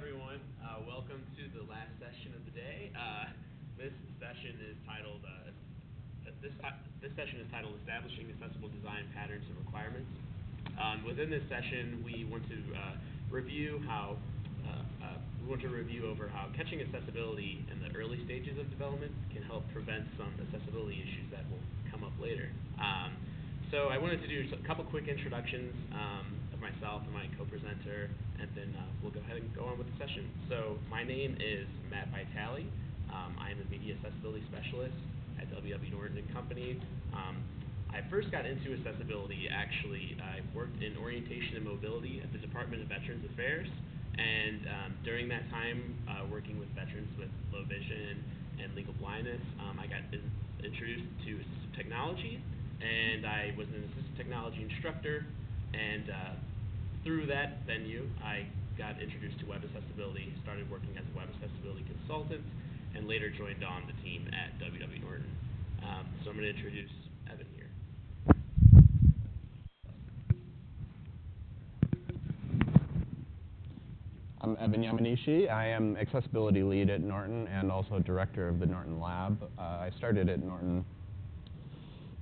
everyone. Welcome to the last session of the day. This session is titled this session is titled Establishing Accessible Design Patterns and Requirements. Within this session, we want to review over how catching accessibility in the early stages of development can help prevent some accessibility issues that will come up later. So I wanted to do a couple quick introductions of myself and my co-presenter, and then we'll go ahead and go on with the session. So my name is Matt Vitale. I am a media accessibility specialist at W.W. Norton & Company. I first got into accessibility, actually. I worked in orientation and mobility at the Department of Veterans Affairs, and during that time, working with veterans with low vision and legal blindness, I got introduced to assistive technology, and I was an assistive technology instructor, and through that venue, I got introduced to web accessibility, started working as a web accessibility consultant, and later joined on the team at W.W. Norton. So I'm going to introduce Evan here. I'm Evan Yamanishi. I am accessibility lead at Norton and also director of the Norton Lab. I started at Norton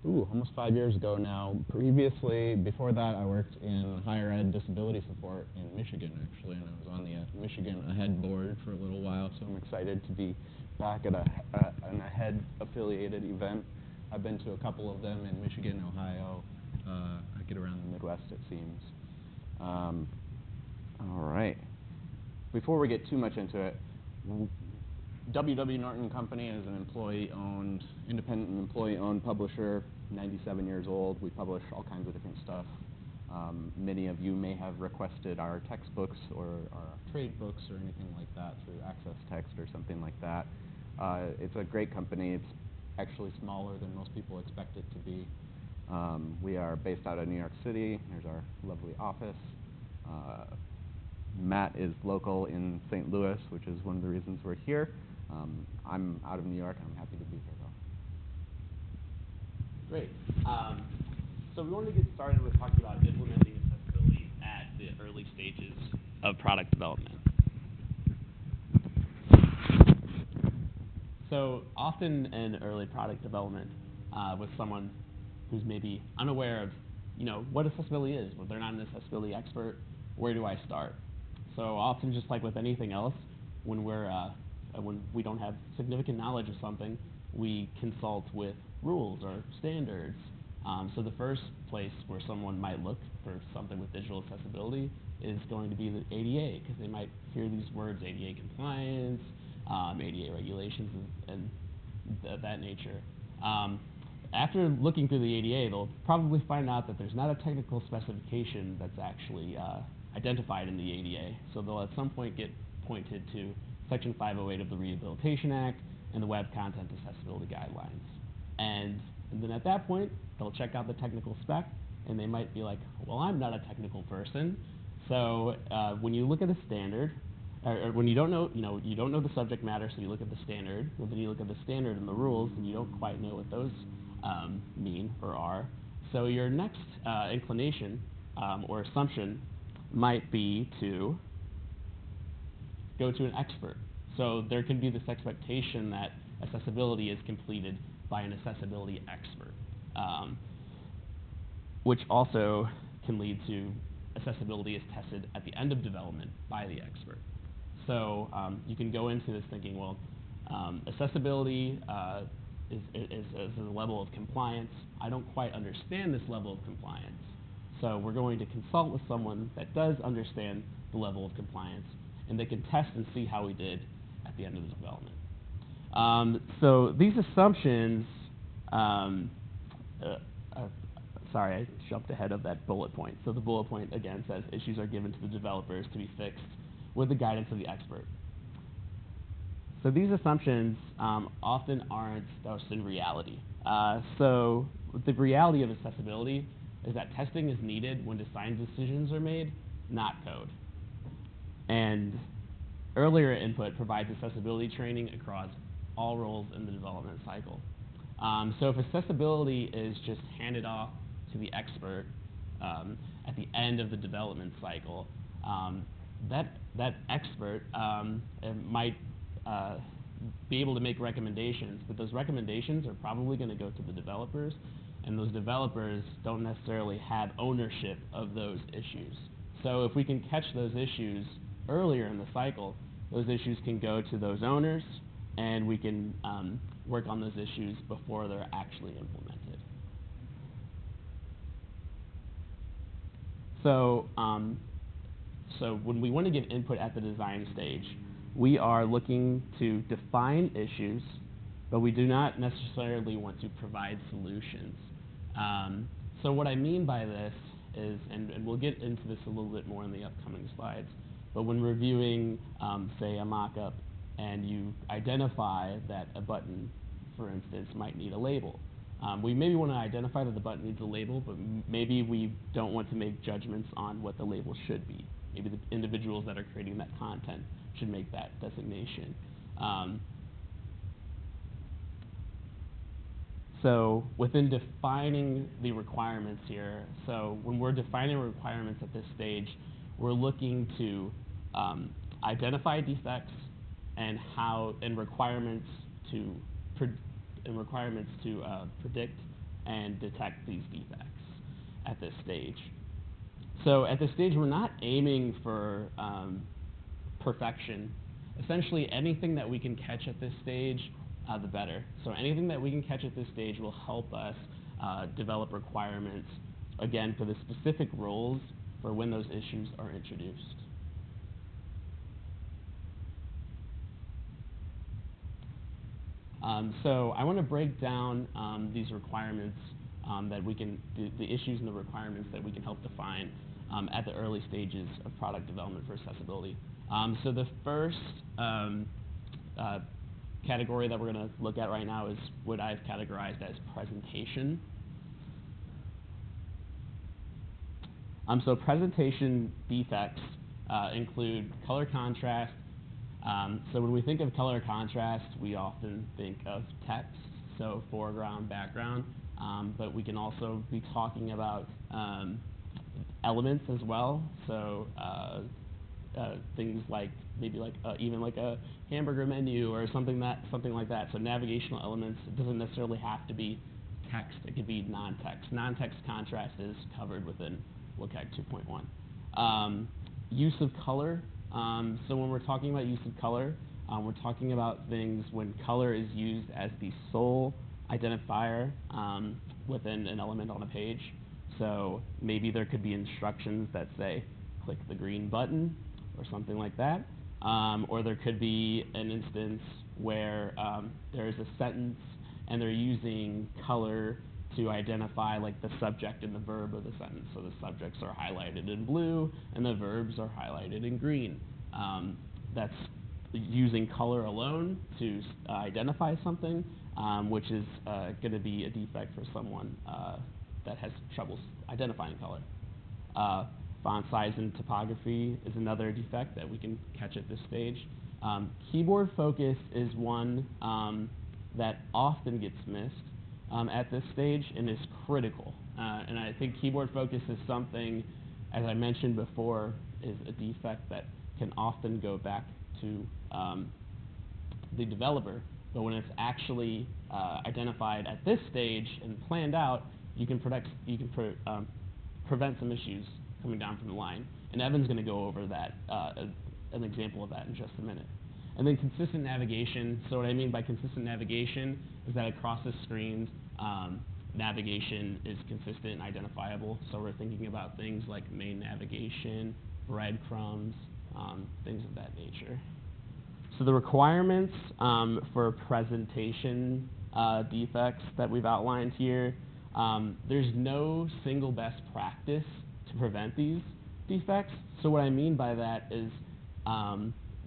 almost 5 years ago now. Previously, before that, I worked in higher ed disability support in Michigan, actually, and I was on the Michigan AHEAD board for a little while, so I'm excited to be back at an AHEAD-affiliated event. I've been to a couple of them in Michigan, Ohio. I get around the Midwest, it seems. All right. Before we get too much into it, W.W. Norton Company is an employee-owned, independent employee-owned publisher, 97 years old. We publish all kinds of different stuff. Many of you may have requested our textbooks or our trade books or anything like that through Access Text or something like that. It's a great company. It's actually smaller than most people expect it to be. We are based out of New York City. Here's our lovely office. Matt is local in St. Louis, which is one of the reasons we're here. I'm out of New York, and I'm happy to be here, though. Great. So we wanted to get started with talking about implementing accessibility at the early stages of product development. So often in early product development, with someone who's maybe unaware of, what accessibility is, but they're not an accessibility expert, where do I start? So often, just like with anything else, when we don't have significant knowledge of something, we consult with rules or standards. So the first place where someone might look for something with digital accessibility is going to be the ADA, because they might hear these words, ADA compliance, ADA regulations, and that nature. After looking through the ADA, they'll probably find out that there's not a technical specification that's actually identified in the ADA. So they'll at some point get pointed to Section 508 of the Rehabilitation Act and the Web Content Accessibility Guidelines. And then at that point, they'll check out the technical spec, and they might be like, well, I'm not a technical person. So when you look at a standard, or when you don't know the subject matter, so you look at the standard, and then you look at the standard and the rules, and you don't quite know what those mean or are. So your next inclination or assumption might be to go to an expert. So there can be this expectation that accessibility is completed by an accessibility expert, which also can lead to accessibility is tested at the end of development by the expert. So you can go into this thinking, well, accessibility is a level of compliance. I don't quite understand this level of compliance. So we're going to consult with someone that does understand the level of compliance, and they can test and see how we did at the end of the development. So these assumptions, sorry, I jumped ahead of that bullet point. So the bullet point, again, says issues are given to the developers to be fixed with the guidance of the expert. So these assumptions often aren't thus in reality. So the reality of accessibility is that testing is needed when design decisions are made, not code. And earlier input provides accessibility training across all roles in the development cycle. So if accessibility is just handed off to the expert at the end of the development cycle, that expert might be able to make recommendations, but those recommendations are probably going to go to the developers, and those developers don't necessarily have ownership of those issues. So if we can catch those issues earlier in the cycle, those issues can go to those owners, and we can work on those issues before they're actually implemented. So, so when we want to give input at the design stage, we are looking to define issues, but we do not necessarily want to provide solutions. So what I mean by this is, and we'll get into this a little bit more in the upcoming slides, but when reviewing, say, a mock-up, and you identify that a button, for instance, might need a label. We maybe want to identify that the button needs a label, but maybe we don't want to make judgments on what the label should be. Maybe the individuals that are creating that content should make that designation. So within defining the requirements here, so when we're defining requirements at this stage, we're looking to identify defects and requirements to predict and detect these defects at this stage. So at this stage, we're not aiming for perfection. Essentially, anything that we can catch at this stage, the better. So anything that we can catch at this stage will help us develop requirements, again, for the specific roles for when those issues are introduced. So I want to break down these requirements that we can, the issues and the requirements that we can help define at the early stages of product development for accessibility. So the first category that we're going to look at right now is what I've categorized as presentation. So presentation defects include color contrast. So when we think of color contrast, we often think of text, so foreground, background, but we can also be talking about elements as well. So things like maybe like even like a hamburger menu or something like that. So navigational elements. It doesn't necessarily have to be text. It could be non-text. Non-text contrast is covered within WCAG 2.1. Use of color. So when we're talking about use of color, we're talking about things when color is used as the sole identifier within an element on a page. So maybe there could be instructions that say, click the green button or something like that. Or there could be an instance where there is a sentence and they're using color to identify like the subject and the verb of the sentence. So the subjects are highlighted in blue and the verbs are highlighted in green. That's using color alone to identify something, which is going to be a defect for someone that has troubles identifying color. Font size and typography is another defect that we can catch at this stage. Keyboard focus is one that often gets missed at this stage and is critical. And I think keyboard focus is something, as I mentioned before, is a defect that can often go back to the developer. But when it's actually identified at this stage and planned out, you can prevent some issues coming down from the line. And Evan's going to go over that, an example of that in just a minute. And then consistent navigation. So what I mean by consistent navigation is that across the screens, navigation is consistent and identifiable. So we're thinking about things like main navigation, breadcrumbs, things of that nature. So the requirements for presentation defects that we've outlined here, there's no single best practice to prevent these defects. So what I mean by that is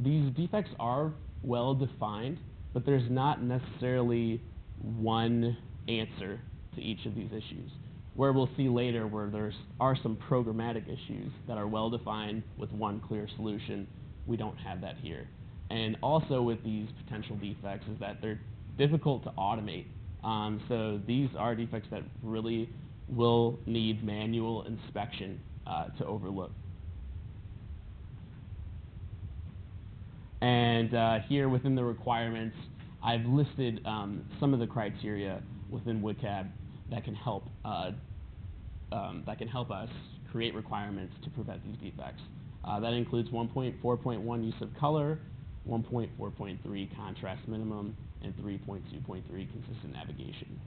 these defects are well defined, but there's not necessarily one answer to each of these issues. Where we'll see later where there are some programmatic issues that are well defined with one clear solution, we don't have that here. And also with these potential defects is that they're difficult to automate. So these are defects that really will need manual inspection to overlook. And here within the requirements, I've listed some of the criteria within WCAG that can help us create requirements to prevent these defects. That includes 1.4.1 use of color, 1.4.3 contrast minimum, and 3.2.3 consistent navigation.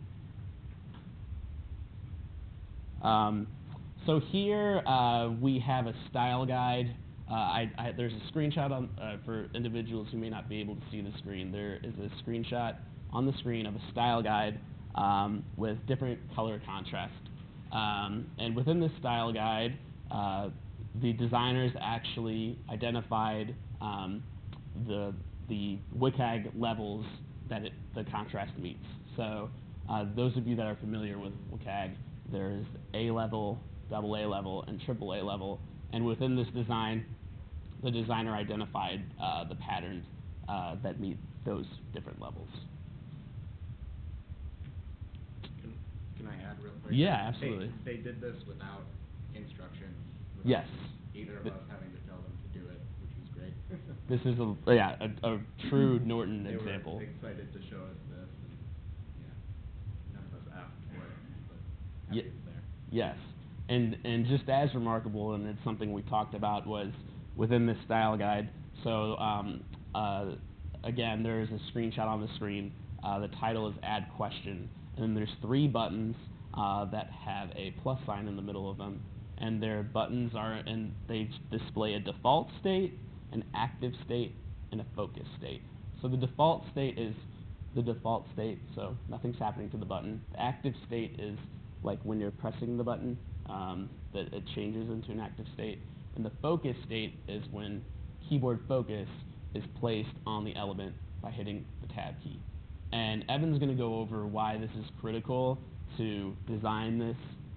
So here we have a style guide. There's a screenshot on, for individuals who may not be able to see the screen. There is a screenshot on the screen of a style guide with different color contrast. And within this style guide, the designers actually identified the WCAG levels that the contrast meets. So those of you that are familiar with WCAG, there's A level, AA level, and AAA level. And within this design, the designer identified the patterns that meet those different levels. Can I add real quick? Yeah, absolutely. They did this without instruction. Without Yes. Either of us having to tell them to do it, which was great. This is a true Norton example. They were excited to show us this, and yeah, none of us asked for it, but happy it's there. Yes, and just as remarkable, and it's something we talked about, was within this style guide. So again, there is a screenshot on the screen. The title is Add Question, and then there's 3 buttons that have a plus sign in the middle of them, and their buttons are, and they display a default state, an active state, and a focus state. So the default state is the default state, so nothing's happening to the button. The active state is like when you're pressing the button, that it changes into an active state. And the focus state is when keyboard focus is placed on the element by hitting the tab key. And Evan's going to go over why this is critical to design this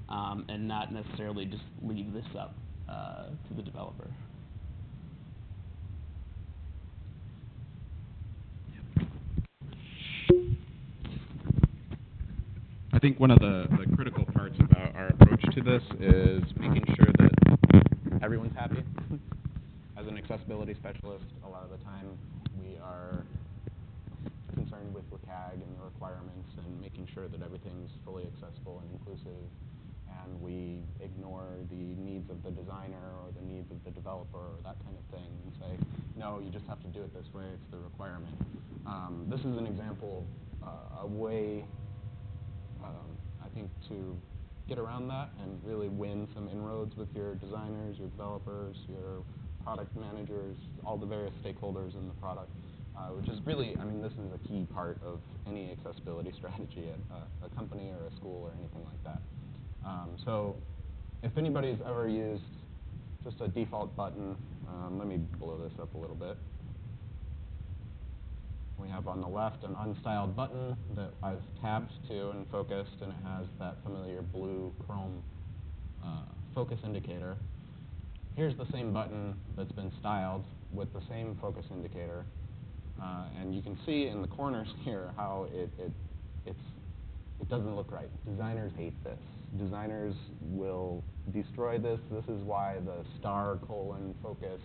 and not necessarily just leave this up to the developer. I think one of the critical parts about our approach to this is making sure that Everyone's happy. As an accessibility specialist, a lot of the time we are concerned with WCAG and the requirements and making sure that everything's fully accessible and inclusive, and we ignore the needs of the designer or the needs of the developer or that kind of thing and say, no, you just have to do it this way, it's the requirement. This is an example, a way, I think, to get around that and really win some inroads with your designers, your developers, your product managers, all the various stakeholders in the product, which is really, I mean, this is a key part of any accessibility strategy at a company or a school or anything like that. So if anybody's ever used just a default button, let me blow this up a little bit. We have on the left an unstyled button that I've tabbed to and focused, and it has that familiar blue chrome focus indicator. Here's the same button that's been styled with the same focus indicator, and you can see in the corners here how it doesn't look right. Designers hate this. Designers will destroy this. This is why the *:focus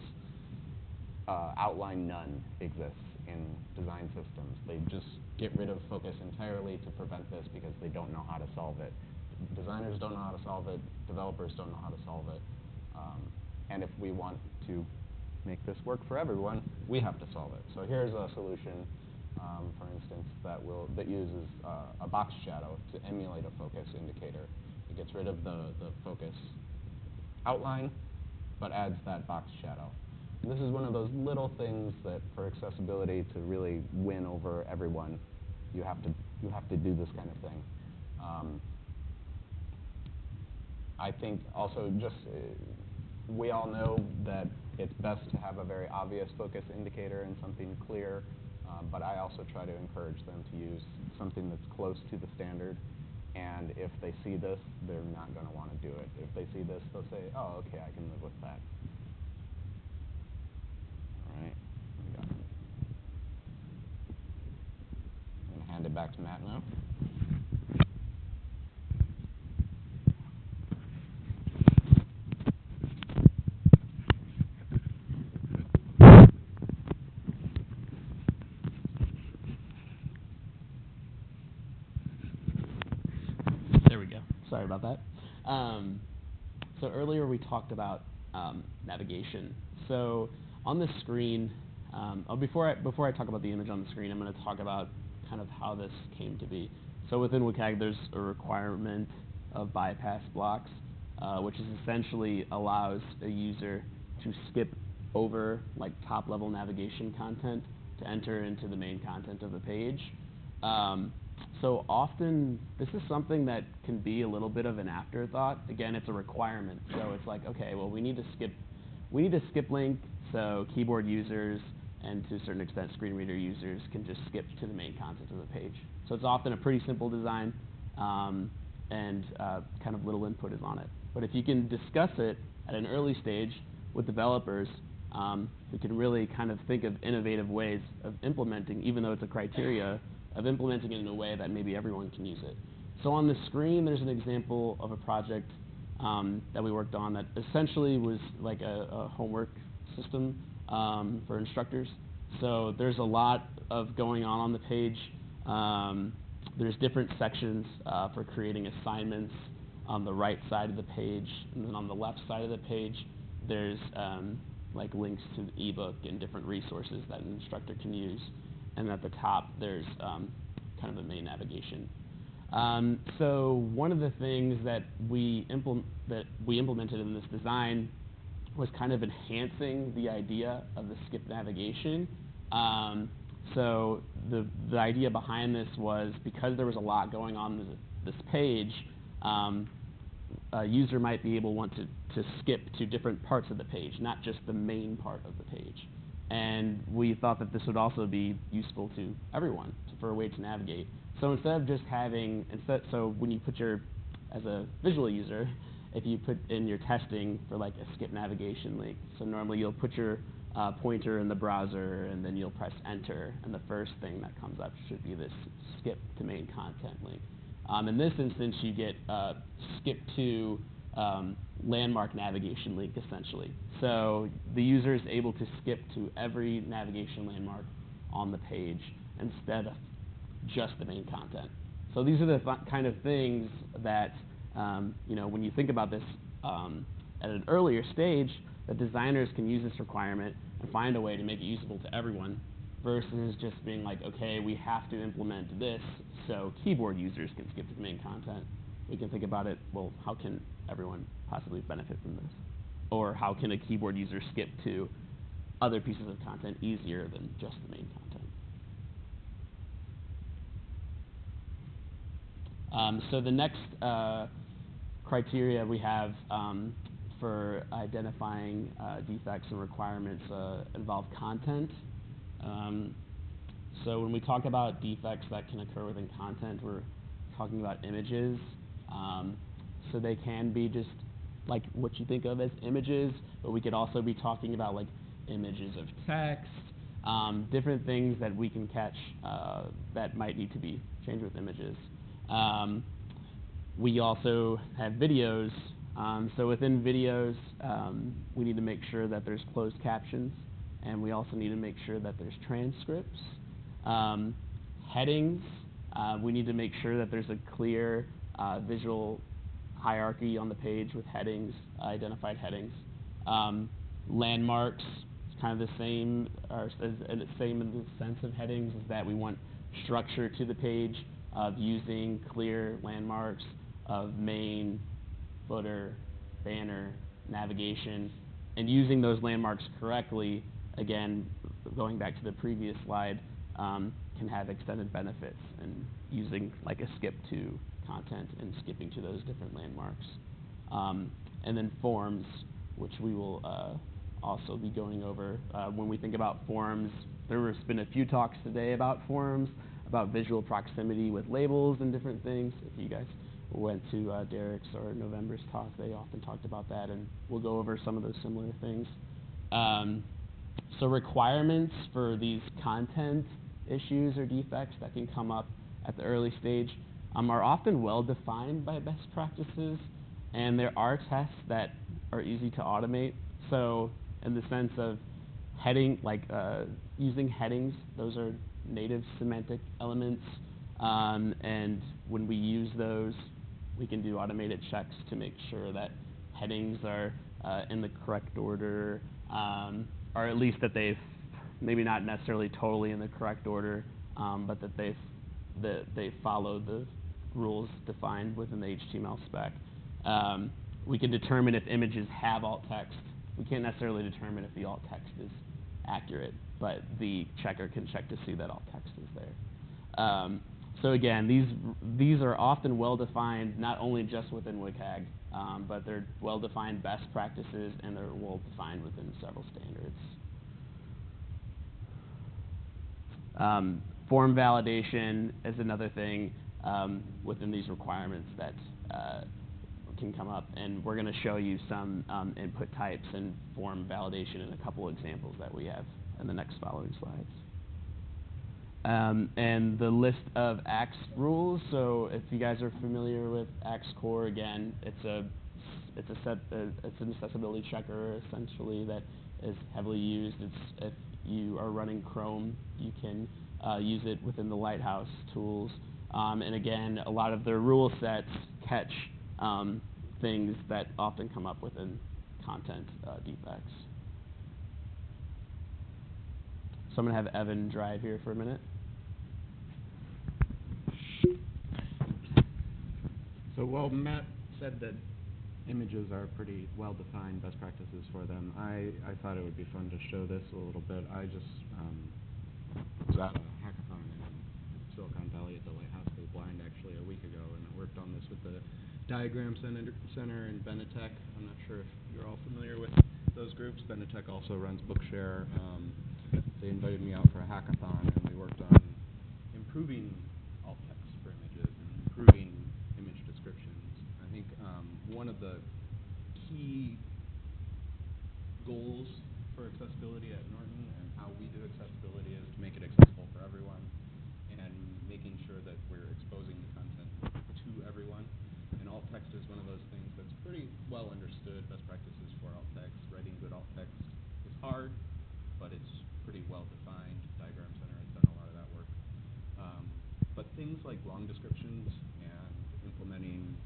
outline none exists in design systems. They just get rid of focus entirely to prevent this because they don't know how to solve it. Designers don't know how to solve it. Developers don't know how to solve it. And if we want to make this work for everyone, we have to solve it. So here's a solution, for instance, that uses a box shadow to emulate a focus indicator. It gets rid of the focus outline, but adds that box shadow. And this is one of those little things that, for accessibility to really win over everyone, you have to do this kind of thing. I think also just we all know that it's best to have a very obvious focus indicator and something clear, but I also try to encourage them to use something that's close to the standard. And if they see this, they're not going to want to do it. If they see this, they'll say, oh, okay, I can live with that. All right, we got it. I'm going to hand it back to Matt now. Sorry about that. So earlier we talked about navigation. So on the screen, before I talk about the image on the screen, I'm going to talk about kind of how this came to be. So within WCAG, there's a requirement of bypass blocks, which is essentially allows a user to skip over like top-level navigation content to enter into the main content of the page. So often, this is something that can be a little bit of an afterthought. Again, it's a requirement. So it's like, okay, well, we need to skip link so keyboard users and to a certain extent screen reader users can just skip to the main content of the page. So it's often a pretty simple design and kind of little input is on it. But if you can discuss it at an early stage with developers, we can really kind of think of innovative ways of implementing, even though it's a criteria, of implementing it in a way that maybe everyone can use it. So on the screen, there's an example of a project that we worked on that essentially was like a homework system for instructors. So there's a lot of going on the page. There's different sections for creating assignments on the right side of the page, and then on the left side of the page, there's like links to the ebook and different resources that an instructor can use. And at the top, there's kind of the main navigation. So one of the things that we implemented in this design was kind of enhancing the idea of the skip navigation. So the idea behind this was because there was a lot going on this page, a user might be able to want to skip to different parts of the page, not just the main part of the page. And we thought that this would also be useful to everyone for a way to navigate. So instead of just having, so when you put as a visual user, if you put in your testing for like a skip navigation link, so normally you'll put your pointer in the browser and then you'll press enter, and the first thing that comes up should be this skip to main content link. In this instance, you get skip to landmark navigation link, essentially. So the user is able to skip to every navigation landmark on the page instead of just the main content. So these are the kind of things that, when you think about this at an earlier stage, that designers can use this requirement and find a way to make it usable to everyone versus just being like, okay, we have to implement this so keyboard users can skip to the main content. We can think about it, well, how can everyone possibly benefit from this? Or how can a keyboard user skip to other pieces of content easier than just the main content? So the next criteria we have for identifying defects and requirements involve content. So when we talk about defects that can occur within content, we're talking about images. So they can be just like what you think of as images, but we could also be talking about like images of text, different things that we can catch that might need to be changed with images. We also have videos. So within videos, we need to make sure that there's closed captions, and we also need to make sure that there's transcripts. Headings, we need to make sure that there's a clear visual hierarchy on the page with headings, identified headings. Landmarks, it's kind of the same, and it's same in the sense of headings, is that we want structure to the page of using clear landmarks of main, footer, banner, navigation, and using those landmarks correctly, again, going back to the previous slide, can have extended benefits in using like a skip to content and skipping to those different landmarks. And then forms, which we will also be going over. When we think about forms, there's been a few talks today about forms, about visual proximity with labels and different things. If you guys went to Derek's or November's talk, they often talked about that, and we'll go over some of those similar things. So requirements for these content issues or defects that can come up at the early stage are often well defined by best practices, and there are tests that are easy to automate. So in the sense of using headings, those are native semantic elements, and when we use those, We can do automated checks to make sure that headings are in the correct order, or at least that they've maybe not necessarily totally in the correct order, but that they follow the rules defined within the HTML spec. We can determine if images have alt text. We can't necessarily determine if the alt text is accurate, but the checker can check to see that alt text is there. So again, these are often well-defined, not only just within WCAG, but they're well-defined best practices, and they're well-defined within several standards. Form validation is another thing within these requirements that can come up, and we're going to show you some input types and form validation in a couple examples that we have in the next following slides. And the list of Axe rules. So if you guys are familiar with Axe Core, again, it's an accessibility checker essentially that is heavily used. If you are running Chrome, you can use it within the Lighthouse tools. And again, a lot of their rule sets catch things that often come up within content defects. So I'm going to have Evan drive here for a minute. So while Matt said that images are pretty well-defined best practices for them, I thought it would be fun to show this a little bit. I just was at a hackathon in Silicon Valley at the Lighthouse for the Blind actually a week ago, and I worked on this with the Diagram Center and Benetech. I'm not sure if you're all familiar with those groups. Benetech also runs Bookshare. They invited me out for a hackathon, and we worked on improving alt text for images and improving image descriptions. I think one of the key goals for accessibility at Norton and how we do accessibility is to make it accessible for everyone and making sure that we're exposing the content to everyone. And alt text is one of those things that's pretty well understood, best practices for alt text. Writing good alt text is hard, but it's pretty well defined. Diagram Center has done a lot of that work. But things like long descriptions and implementing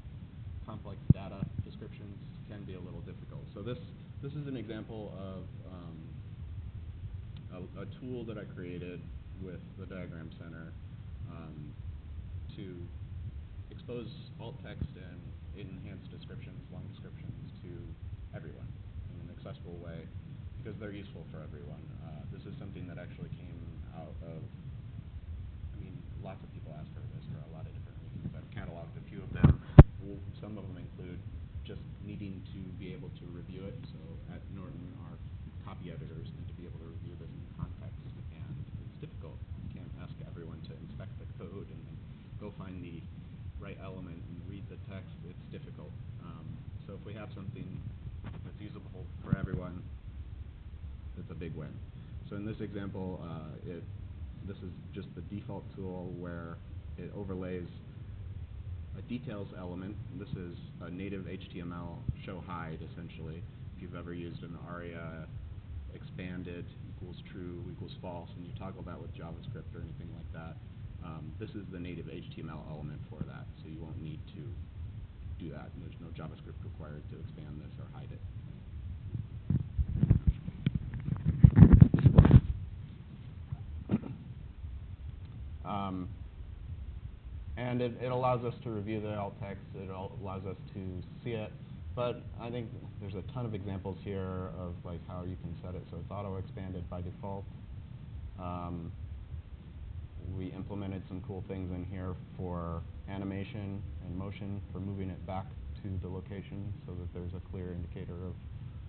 complex data descriptions can be a little difficult. So this is an example of a tool that I created with the Diagram Center to expose alt text and enhanced descriptions, long descriptions to everyone in an accessible way because they're useful for everyone. This is something that actually came out of, lots of people ask for this for a lot of different reasons. I've cataloged a few of them. Some of them include just needing to be able to review it. So at Norton, our copy editors need to be able to review this in context, and it's difficult. You can't ask everyone to inspect the code and then go find the right element and read the text. It's difficult. So if we have something that's usable for everyone, it's a big win. So in this example, this is just the default tool where it overlays a details element. This is a native HTML show hide, essentially. If you've ever used an ARIA expanded equals true equals false, and you toggle that with JavaScript or anything like that, this is the native HTML element for that. So you won't need to do that, and there's no JavaScript required to expand this or hide it. And it allows us to review the alt text. It allows us to see it. But I think there's a ton of examples here of like how you can set it so it's auto-expanded by default. We implemented some cool things in here for animation and motion for moving it back to the location so that there's a clear indicator of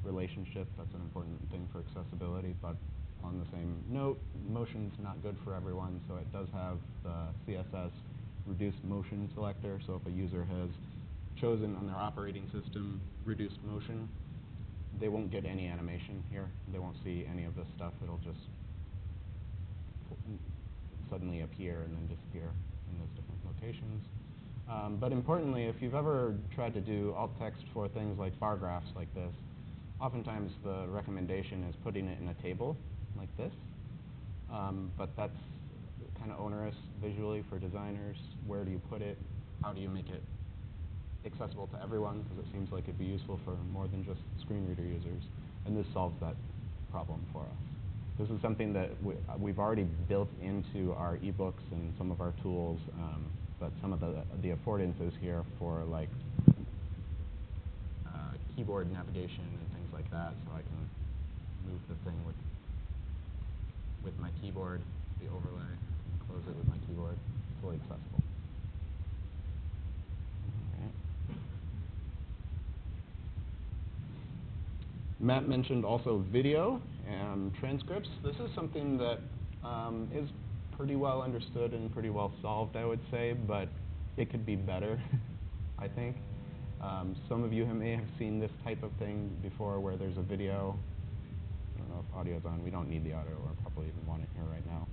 relationship. That's an important thing for accessibility. But on the same note, motion's not good for everyone, so it does have the CSS reduced motion selector. So if a user has chosen on their operating system reduced motion, they won't get any animation here. They won't see any of this stuff. It'll just suddenly appear and then disappear in those different locations. But importantly, if you've ever tried to do alt text for things like bar graphs like this, oftentimes the recommendation is putting it in a table like this. But that's kind of onerous visually for designers. Where do you put it? How do you make it accessible to everyone, because it seems like it'd be useful for more than just screen reader users. And this solves that problem for us. This is something that we've already built into our ebooks and some of our tools, but some of the affordances here for like keyboard navigation and things like that, so I can move the thing with my keyboard, the overlay, close it with my keyboard, fully accessible. Matt mentioned also video and transcripts. This is something that is pretty well understood and pretty well solved, I would say, but it could be better, I think. Some of you may have seen this type of thing before where there's a video. I don't know if audio's on. We don't need the audio, or probably even want it here right now.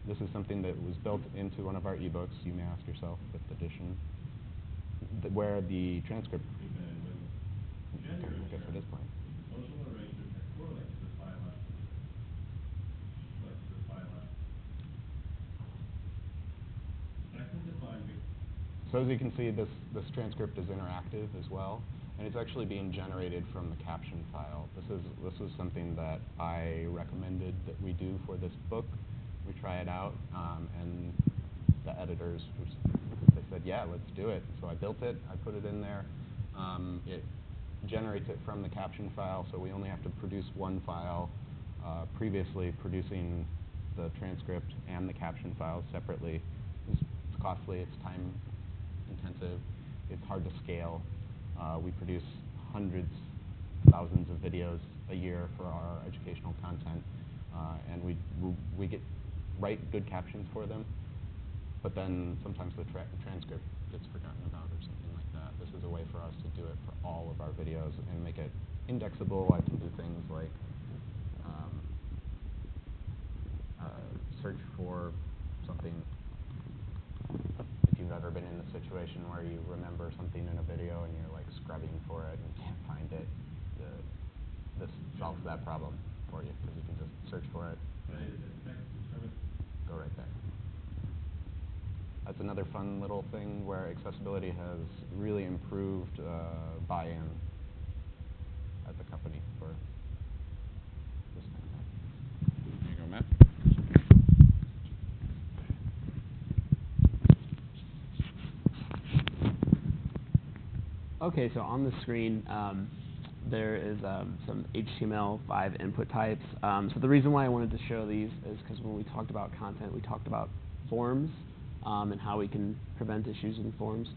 This is something that was built into one of our ebooks, you may ask yourself, 5th edition, where the transcript... I guess it is playing. So as you can see, this transcript is interactive as well, and it's actually being generated from the caption file. This is something that I recommended that we do for this book. We try it out, and the editors, they said, yeah, let's do it. So I built it, I put it in there. It generates it from the caption file, so we only have to produce one file. Previously, producing the transcript and the caption files separately is costly, it's time intensive, it's hard to scale. We produce hundreds, thousands of videos a year for our educational content, and we write good captions for them, but then sometimes the transcript gets forgotten about or something like that. This is a way for us to do it for all of our videos and make it indexable. I can do things like search for something. If you've ever been in the situation where you remember something in a video and you're like scrubbing for it and can't find it, this solves that problem for you, because you can just search for it and go right there. That's another fun little thing where accessibility has really improved buy-in at the company for this kind of thing. There you go, Matt. Okay, so on the screen, there is some HTML5 input types. So the reason why I wanted to show these is because when we talked about content, we talked about forms and how we can prevent issues in forms.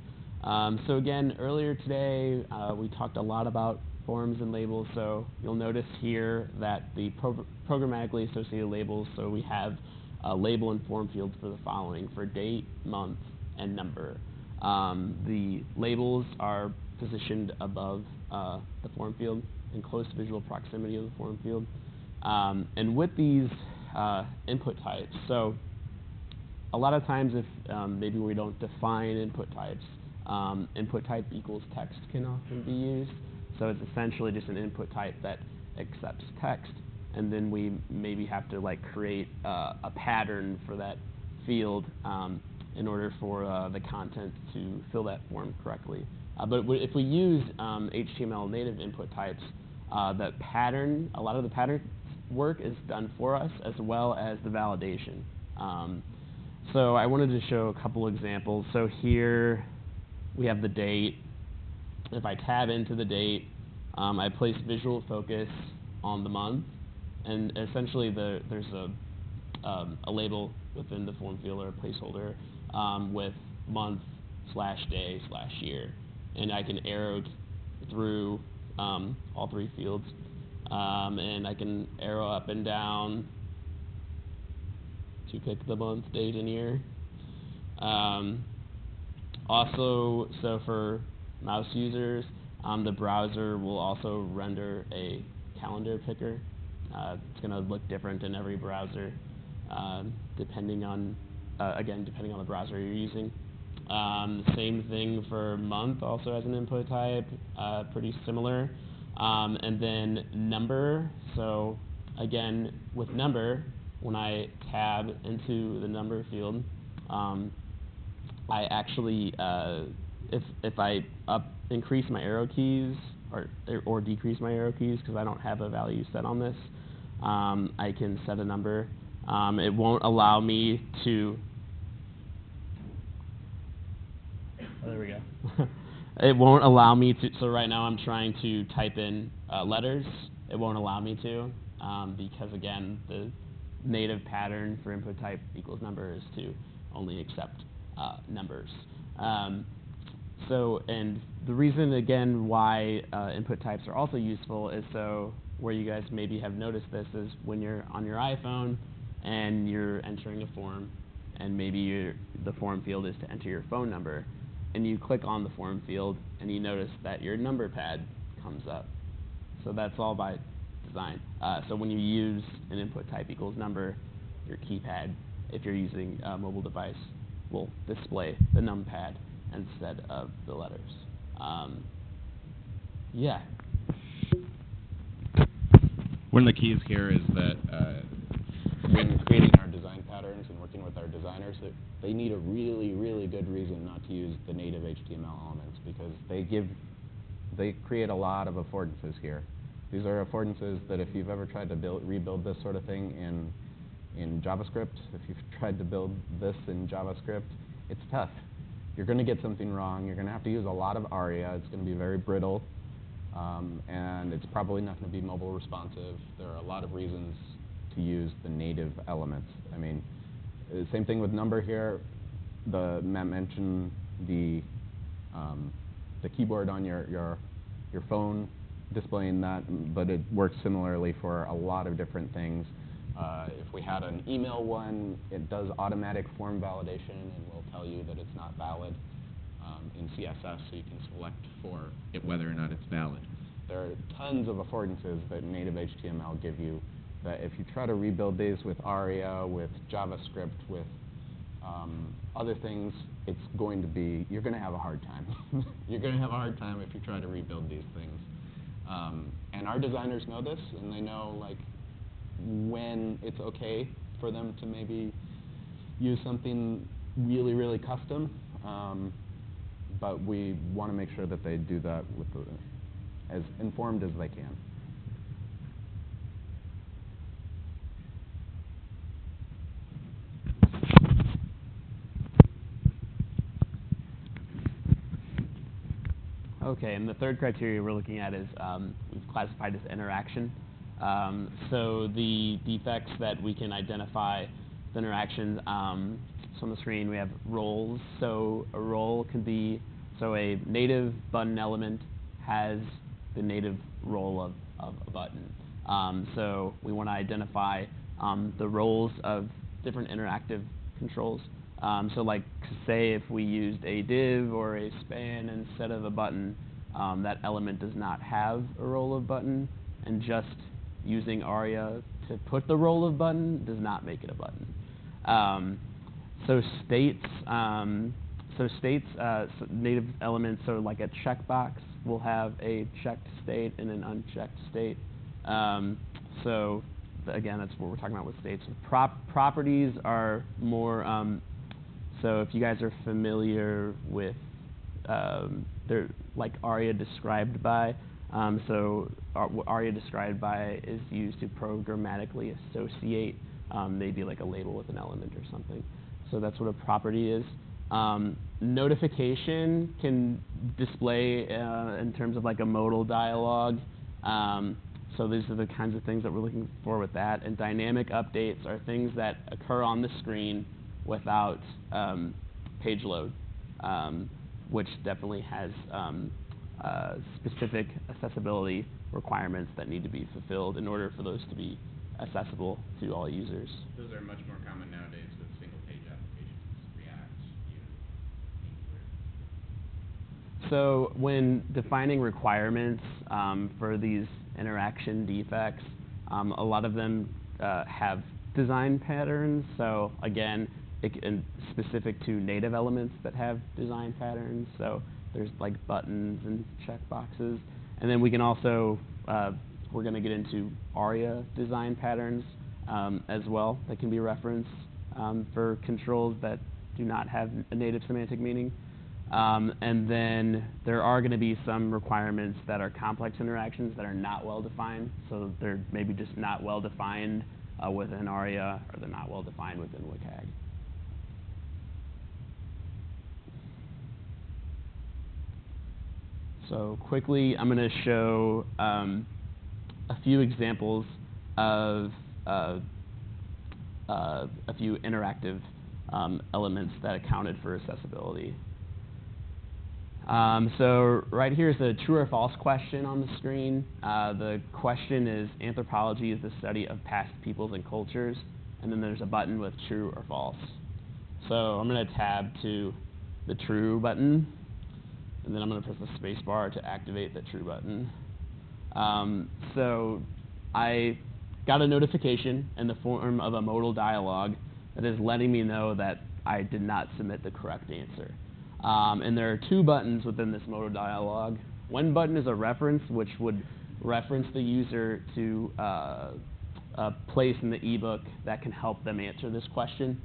So again, earlier today, we talked a lot about forms and labels. So you'll notice here that the programmatically associated labels, so we have a label and form fields for the following: for date, month, and number. The labels are positioned above the form field in close visual proximity of the form field. And with these input types, so a lot of times if maybe we don't define input types, input type equals text can often be used. So it's essentially just an input type that accepts text, and then we maybe have to like create a pattern for that field in order for the content to fill that form correctly. But if we use HTML native input types, that pattern, a lot of the pattern work is done for us, as well as the validation. So I wanted to show a couple examples. So here we have the date. If I tab into the date, I place visual focus on the month, and essentially there's a label within the form field or a placeholder with month/day/year. And I can arrow through all three fields, and I can arrow up and down to pick the month, date, and year. Also, so for mouse users, the browser will also render a calendar picker. It's going to look different in every browser, depending on the browser you're using. Same thing for month, also as an input type, pretty similar. And then number, so again, with number, when I tab into the number field, I actually if I increase my arrow keys or decrease my arrow keys, because I don't have a value set on this, I can set a number. It won't allow me to. Oh, there we go. It won't allow me to. So right now I'm trying to type in letters. It won't allow me to because again the native pattern for input type equals number is to only accept numbers. And the reason, again, why input types are also useful is so where you guys maybe have noticed this is when you're on your iPhone and you're entering a form, and maybe the form field is to enter your phone number, and you click on the form field, and you notice that your number pad comes up. So that's all by design. So when you use an input type equals number, your keypad, if you're using a mobile device, will display the numpad instead of the letters. Yeah. One of the keys here is that when creating our design patterns and working with our designers, they need a really, really good reason not to use the native HTML elements, because they create a lot of affordances here. These are affordances that if you've ever tried to rebuild this sort of thing in JavaScript, if you've tried to build this in JavaScript, it's tough. You're going to get something wrong. You're going to have to use a lot of ARIA. It's going to be very brittle, and it's probably not going to be mobile responsive. There are a lot of reasons to use the native elements. I mean, same thing with number here. Matt mentioned the keyboard on your phone displaying that, but it works similarly for a lot of different things. If we had an email one, it does automatic form validation and will tell you that it's not valid in CSS, so you can select for it whether or not it's valid. There are tons of affordances that native HTML give you that if you try to rebuild these with ARIA, with JavaScript, with other things, it's going to be, you're going to have a hard time. You're going to have a hard time if you try to rebuild these things. And our designers know this, and they know like when it's okay for them to maybe use something really, really custom. But we want to make sure that they do that with as informed as they can. Okay, and the third criteria we're looking at is we've classified as interaction. So the defects that we can identify with interactions, so on the screen we have roles. So a role can be, so a native button element has the native role of a button. So we want to identify the roles of different interactive controls. So like, say if we used a div or a span instead of a button, that element does not have a role of button, and just using ARIA to put the role of button does not make it a button. So states, native elements, so like a checkbox will have a checked state and an unchecked state. So again, that's what we're talking about with states. Properties are more, so if you guys are familiar with, they're like ARIA described by. So ARIA described by is used to programmatically associate maybe like a label with an element or something. So that's what a property is. Notification can display in terms of like a modal dialog. So these are the kinds of things that we're looking for with that. And dynamic updates are things that occur on the screen without page load, which definitely has specific accessibility requirements that need to be fulfilled in order for those to be accessible to all users. Those are much more common nowadays with single-page applications, React, Angular. So when defining requirements for these interaction defects, a lot of them have design patterns. So again, specific to native elements that have design patterns. So there's like buttons and checkboxes. And then we can also, we're going to get into ARIA design patterns as well that can be referenced for controls that do not have a native semantic meaning. And then there are going to be some requirements that are complex interactions that are not well defined. So they're maybe just not well defined within ARIA, or they're not well defined within WCAG. So quickly, I'm going to show a few examples of a few interactive elements that accounted for accessibility. So right here is a true or false question on the screen. The question is, anthropology is the study of past peoples and cultures, and then there's a button with true or false. So I'm going to tab to the true button, and then I'm going to press the space bar to activate the true button. So I got a notification in the form of a modal dialog that is letting me know that I did not submit the correct answer. And there are two buttons within this modal dialog. One button is a reference, which would reference the user to a place in the ebook that can help them answer this question.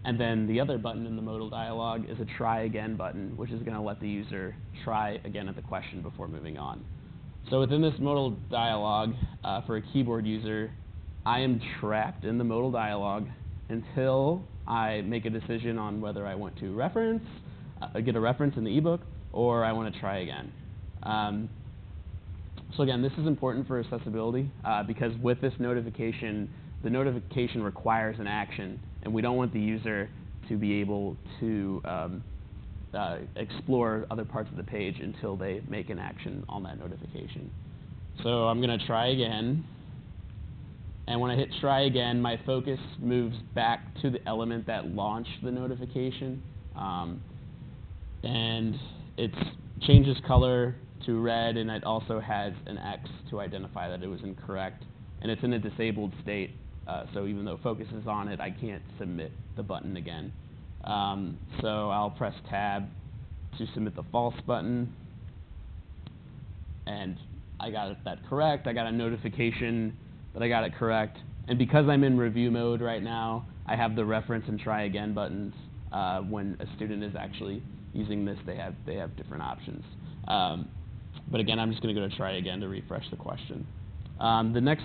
And then the other button in the modal dialog is a try again button, which is going to let the user try again at the question before moving on. So within this modal dialog, for a keyboard user, I am trapped in the modal dialog until I make a decision on whether I want to reference, get a reference in the ebook, or I want to try again. So again, this is important for accessibility because with this notification, the notification requires an action, and we don't want the user to be able to explore other parts of the page until they make an action on that notification. So I'm going to try again. And when I hit try again, my focus moves back to the element that launched the notification. And it changes color to red, and it also has an X to identify that it was incorrect. And it's in a disabled state, so even though focus is on it, I can't submit the button again. So I'll press tab to submit the false button. And I got that correct. I got a notification that I got it correct. And because I'm in review mode right now, I have the reference and try again buttons. When a student is actually using this, they have different options. But again, I'm just going to go to try again to refresh the question. The next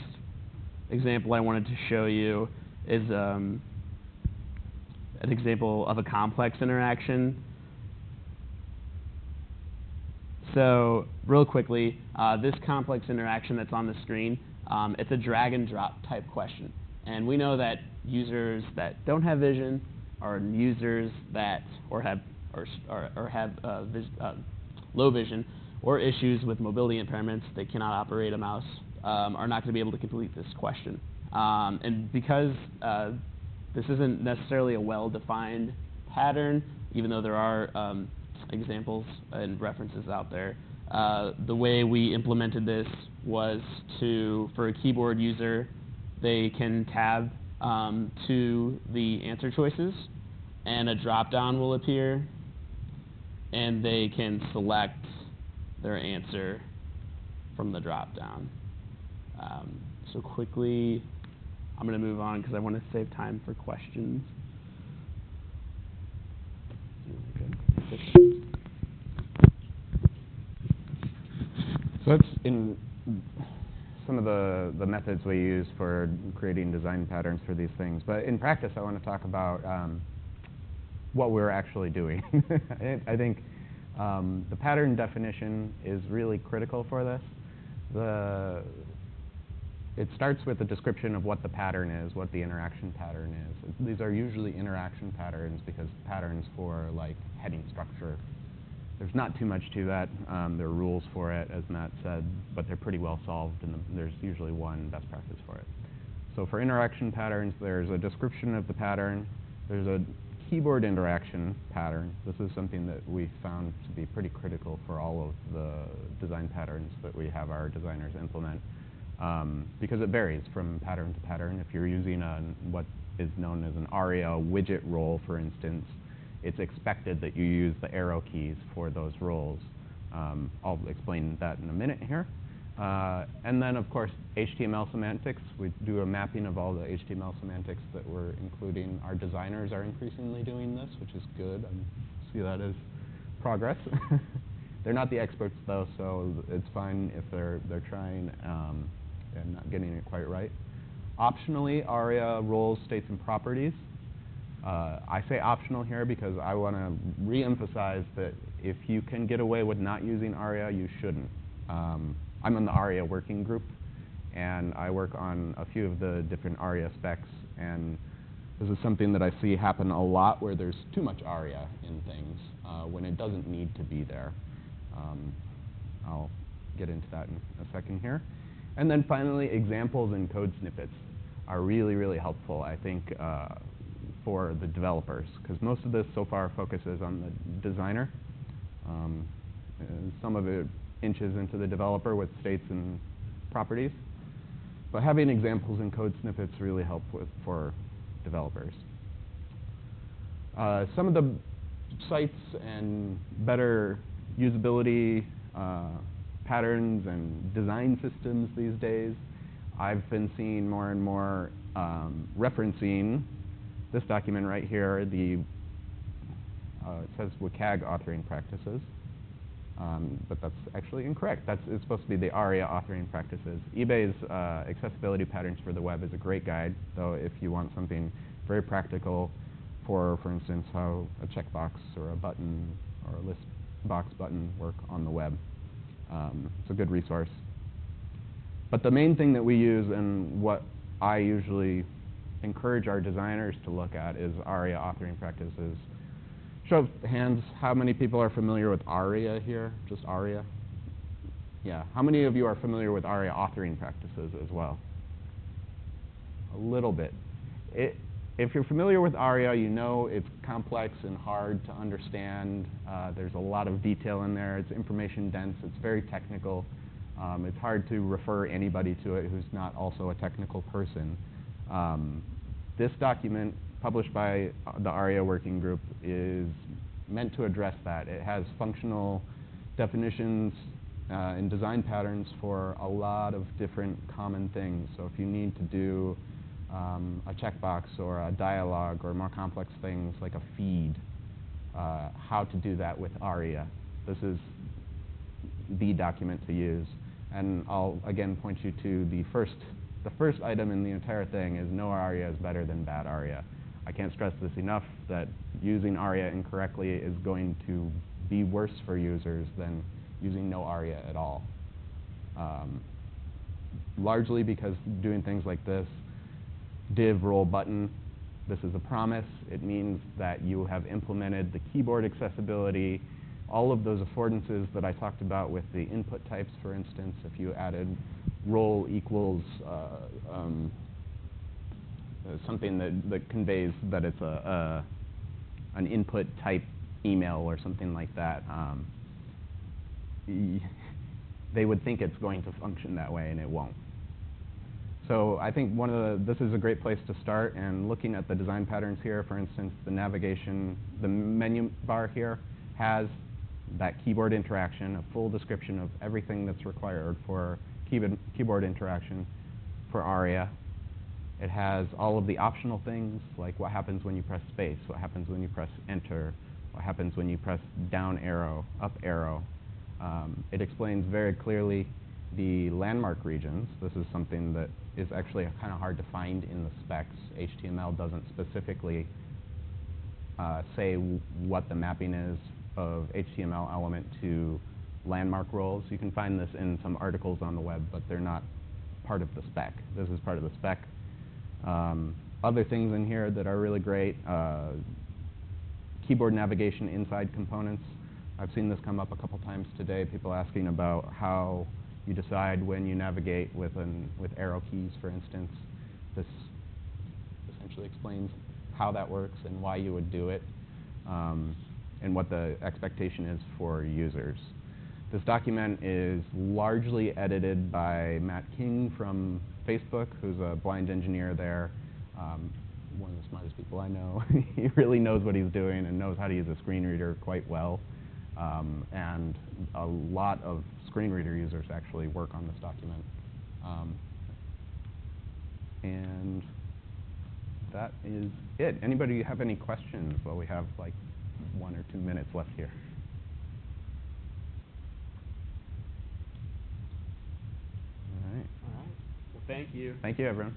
example I wanted to show you is an example of a complex interaction. So real quickly, this complex interaction that's on the screen, it's a drag and drop type question. And we know that users that don't have vision, or users that have low vision, or issues with mobility impairments, they cannot operate a mouse, are not going to be able to complete this question. And because this isn't necessarily a well-defined pattern, even though there are examples and references out there, the way we implemented this was for a keyboard user, they can tab to the answer choices, and a drop-down will appear, and they can select their answer from the drop-down. So quickly, I'm going to move on because I want to save time for questions. So that's in some of the methods we use for creating design patterns for these things. But in practice, I want to talk about what we're actually doing. I think the pattern definition is really critical for this. It starts with a description of what the pattern is, what the interaction pattern is. These are usually interaction patterns because patterns for like heading structure, there's not too much to that. There are rules for it, as Matt said, but they're pretty well solved, and there's usually one best practice for it. So for interaction patterns, there's a description of the pattern. There's a keyboard interaction pattern. This is something that we found to be pretty critical for all of the design patterns that we have our designers implement, because it varies from pattern to pattern. If you're using what is known as an ARIA widget role, for instance, it's expected that you use the arrow keys for those roles. I'll explain that in a minute here. And then, of course, HTML semantics. We do a mapping of all the HTML semantics that we're including. Our designers are increasingly doing this, which is good. I see that as progress. They're not the experts though, so it's fine if they're trying and not getting it quite right. Optionally, ARIA roles, states, and properties. I say optional here because I want to re-emphasize that if you can get away with not using ARIA, you shouldn't. I'm in the ARIA working group, and I work on a few of the different ARIA specs, and this is something that I see happen a lot where there's too much ARIA in things when it doesn't need to be there. I'll get into that in a second here. And then finally, examples and code snippets are really, really helpful, I think, for the developers, because most of this so far focuses on the designer. And some of it inches into the developer with states and properties. But having examples and code snippets really help for developers. Some of the sites and better usability patterns and design systems these days, I've been seeing more and more referencing this document right here. It says WCAG authoring practices, but that's actually incorrect. It's supposed to be the ARIA authoring practices. eBay's accessibility patterns for the web is a great guide, though, if you want something very practical for instance, how a checkbox or a button or a list box button work on the web. It's a good resource. But the main thing that we use and what I usually encourage our designers to look at is ARIA authoring practices. Show of hands, how many people are familiar with ARIA here? Just ARIA? Yeah. How many of you are familiar with ARIA authoring practices as well? A little bit. If you're familiar with ARIA, you know it's complex and hard to understand. There's a lot of detail in there. It's information dense. It's very technical. It's hard to refer anybody to it who's not also a technical person. This document, published by the ARIA working group, is meant to address that. It has functional definitions and design patterns for a lot of different common things. So if you need to do a checkbox or a dialogue or more complex things like a feed, how to do that with ARIA. This is the document to use. And I'll again point you to the first item in the entire thing is no ARIA is better than bad ARIA. I can't stress this enough that using ARIA incorrectly is going to be worse for users than using no ARIA at all. Largely because doing things like this, div role button, this is a promise. It means that you have implemented the keyboard accessibility, all of those affordances that I talked about with the input types, for instance. If you added role equals something that conveys that it's an input type email or something like that, they would think it's going to function that way, and it won't. So I think this is a great place to start, and looking at the design patterns here, for instance, the navigation, the menu bar here has that keyboard interaction, a full description of everything that's required for keyboard interaction for ARIA. It has all of the optional things, like what happens when you press space, what happens when you press enter, what happens when you press down arrow, up arrow. It explains very clearly the landmark regions. This is something that is actually kind of hard to find in the specs. HTML doesn't specifically say what the mapping is of HTML element to landmark roles. You can find this in some articles on the web, but they're not part of the spec. This is part of the spec. Other things in here that are really great, keyboard navigation inside components. I've seen this come up a couple times today, people asking about how you decide when you navigate with arrow keys, for instance. This essentially explains how that works and why you would do it, and what the expectation is for users. This document is largely edited by Matt King from Facebook, who's a blind engineer there. One of the smartest people I know. He really knows what he's doing and knows how to use a screen reader quite well. And a lot of screen reader users actually work on this document. And that is it. Anybody have any questions? Well, we have like 1 or 2 minutes left here. Thank you. Thank you, everyone.